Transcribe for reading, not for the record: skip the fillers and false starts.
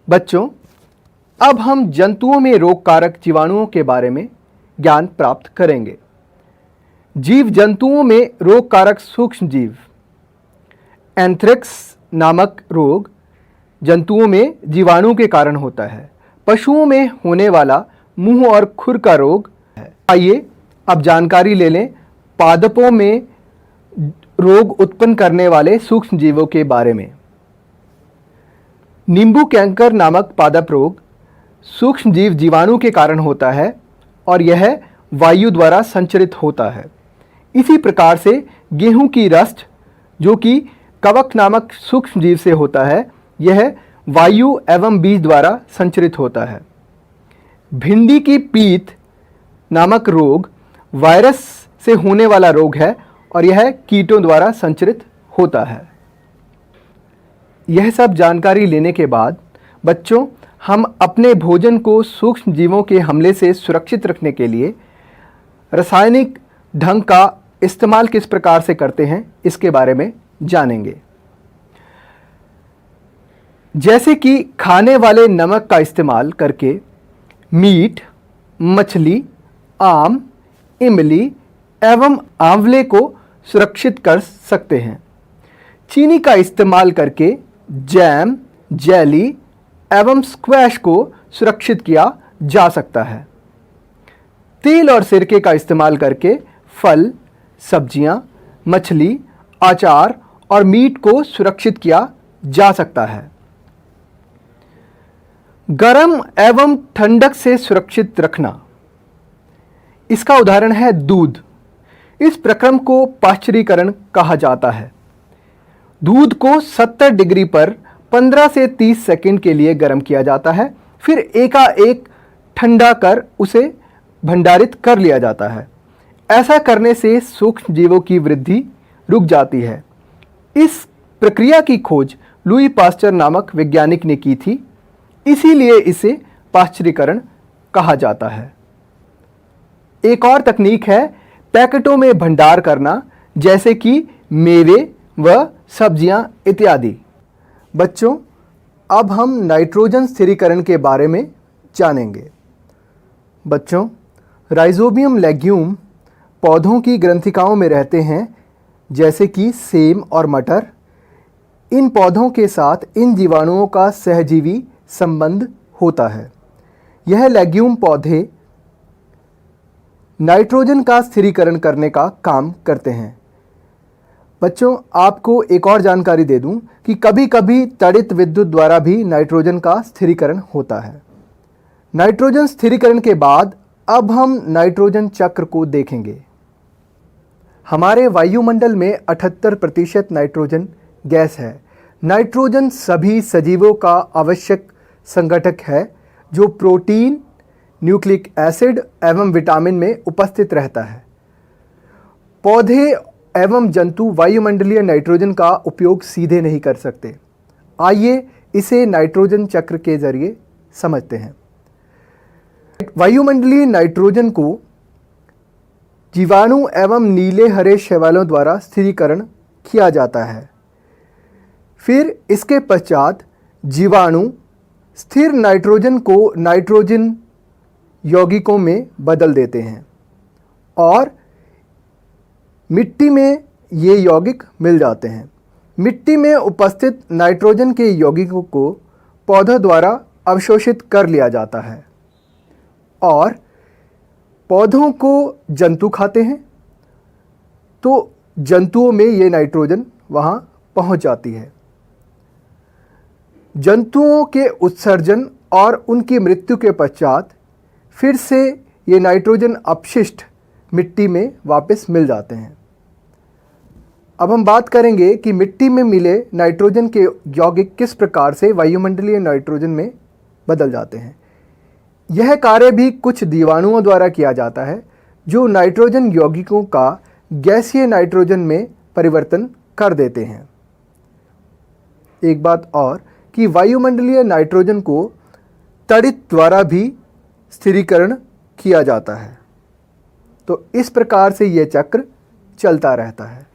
बच्चों, अब हम जंतुओं में रोगकारक जीवाणुओं के बारे में ज्ञान प्राप्त करेंगे। जीव जंतुओं में रोगकारक सूक्ष्म जीव। एंथ्रेक्स नामक रोग जंतुओं में जीवाणु के कारण होता है। पशुओं में होने वाला मुंह और खुर का रोग है। आइए अब जानकारी ले लें पादपों में रोग उत्पन्न करने वाले सूक्ष्म जीवों के बारे में। नींबू कैंकर नामक पादप रोग सूक्ष्म जीव जीवाणु के कारण होता है और यह वायु द्वारा संचरित होता है। इसी प्रकार से गेहूं की रस्ट जो कि कवक नामक सूक्ष्म जीव से होता है, यह वायु एवं बीज द्वारा संचरित होता है। भिंडी की पीत नामक रोग वायरस से होने वाला रोग है और यह कीटों द्वारा संचरित होता है। यह सब जानकारी लेने के बाद बच्चों, हम अपने भोजन को सूक्ष्म जीवों के हमले से सुरक्षित रखने के लिए रासायनिक ढंग का इस्तेमाल किस प्रकार से करते हैं, इसके बारे में जानेंगे। जैसे कि खाने वाले नमक का इस्तेमाल करके मीट, मछली, आम, इमली एवं आंवले को सुरक्षित कर सकते हैं। चीनी का इस्तेमाल करके जैम, जेली एवं स्क्वैश को सुरक्षित किया जा सकता है। तेल और सिरके का इस्तेमाल करके फल, सब्जियां, मछली, अचार और मीट को सुरक्षित किया जा सकता है। गर्म एवं ठंडक से सुरक्षित रखना, इसका उदाहरण है दूध। इस प्रक्रम को पाश्चरीकरण कहा जाता है। दूध को 70 डिग्री पर 15 से 30 सेकंड के लिए गर्म किया जाता है, फिर एकाएक ठंडा कर उसे भंडारित कर लिया जाता है। ऐसा करने से सूक्ष्म जीवों की वृद्धि रुक जाती है। इस प्रक्रिया की खोज लुई पास्चर नामक वैज्ञानिक ने की थी, इसीलिए इसे पाश्चरीकरण कहा जाता है। एक और तकनीक है पैकेटों में भंडार करना, जैसे कि मेवे व सब्जियां इत्यादि। बच्चों, अब हम नाइट्रोजन स्थिरीकरण के बारे में जानेंगे। बच्चों, राइजोबियम लेग्यूम पौधों की ग्रंथिकाओं में रहते हैं, जैसे कि सेम और मटर। इन पौधों के साथ इन जीवाणुओं का सहजीवी संबंध होता है। यह लेग्यूम पौधे नाइट्रोजन का स्थिरीकरण करने का काम करते हैं। बच्चों, आपको एक और जानकारी दे दूं कि कभी कभी तड़ित विद्युत द्वारा भी नाइट्रोजन का स्थिरीकरण होता है। नाइट्रोजन स्थिरीकरण के बाद अब हम नाइट्रोजन चक्र को देखेंगे। हमारे वायुमंडल में 78% नाइट्रोजन गैस है। नाइट्रोजन सभी सजीवों का आवश्यक संगठक है जो प्रोटीन, न्यूक्लिक एसिड एवं विटामिन में उपस्थित रहता है। पौधे एवं जंतु वायुमंडलीय नाइट्रोजन का उपयोग सीधे नहीं कर सकते। आइए इसे नाइट्रोजन चक्र के जरिए समझते हैं। वायुमंडलीय नाइट्रोजन को जीवाणु एवं नीले हरे शैवालों द्वारा स्थिरीकरण किया जाता है। फिर इसके पश्चात जीवाणु स्थिर नाइट्रोजन को नाइट्रोजन यौगिकों में बदल देते हैं और मिट्टी में ये यौगिक मिल जाते हैं। मिट्टी में उपस्थित नाइट्रोजन के यौगिकों को पौधों द्वारा अवशोषित कर लिया जाता है और पौधों को जंतु खाते हैं, तो जंतुओं में ये नाइट्रोजन वहाँ पहुँच जाती है। जंतुओं के उत्सर्जन और उनकी मृत्यु के पश्चात फिर से ये नाइट्रोजन अपशिष्ट मिट्टी में वापस मिल जाते हैं। अब हम बात करेंगे कि मिट्टी में मिले नाइट्रोजन के यौगिक किस प्रकार से वायुमंडलीय नाइट्रोजन में बदल जाते हैं। यह कार्य भी कुछ जीवाणुओं द्वारा किया जाता है जो नाइट्रोजन यौगिकों का गैसीय नाइट्रोजन में परिवर्तन कर देते हैं। एक बात और कि वायुमंडलीय नाइट्रोजन को तड़ित द्वारा भी स्थिरीकरण किया जाता है। तो इस प्रकार से यह चक्र चलता रहता है।